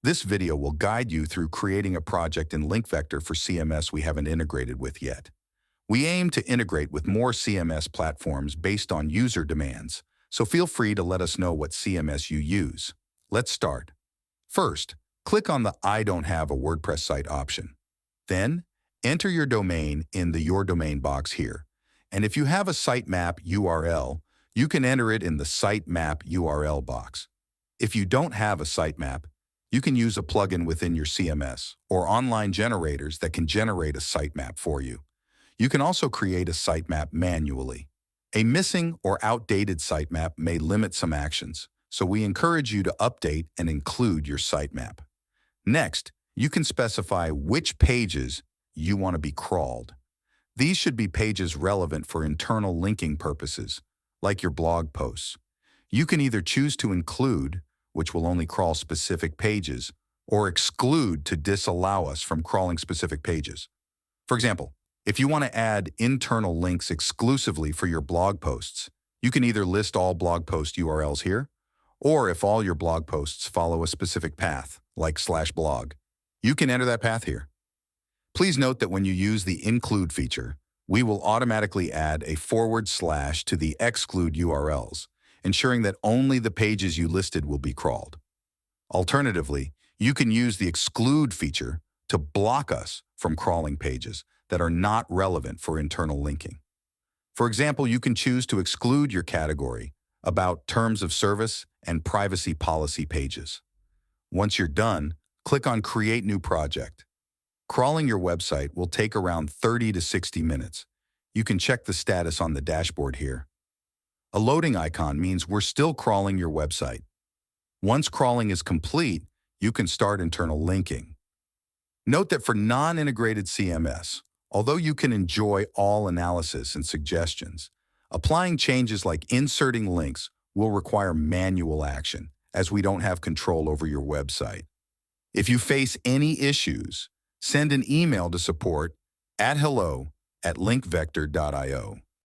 This video will guide you through creating a project in LinkVector for CMS we haven't integrated with yet. We aim to integrate with more CMS platforms based on user demands, so feel free to let us know what CMS you use. Let's start. First, click on the I don't have a WordPress site option. Then, enter your domain in the Your Domain box here. And if you have a sitemap URL, you can enter it in the sitemap URL box. If you don't have a sitemap, you can use a plugin within your CMS or online generators that can generate a sitemap for you. You can also create a sitemap manually. A missing or outdated sitemap may limit some actions, so we encourage you to update and include your sitemap. Next, you can specify which pages you want to be crawled. These should be pages relevant for internal linking purposes, like your blog posts. You can either choose to include, which will only crawl specific pages, or exclude to disallow us from crawling specific pages. For example, if you want to add internal links exclusively for your blog posts, you can either list all blog post URLs here, or if all your blog posts follow a specific path, like /blog, you can enter that path here. Please note that when you use the include feature, we will automatically add a / to the exclude URLs, ensuring that only the pages you listed will be crawled. Alternatively, you can use the exclude feature to block us from crawling pages that are not relevant for internal linking. For example, you can choose to exclude your category about terms of service and privacy policy pages. Once you're done, click on Create New Project. Crawling your website will take around 30 to 60 minutes. You can check the status on the dashboard here. A loading icon means we're still crawling your website. Once crawling is complete, you can start internal linking. Note that for non-integrated CMS, although you can enjoy all analysis and suggestions, applying changes like inserting links will require manual action, as we don't have control over your website. If you face any issues, send an email to support@hello@linkvector.io.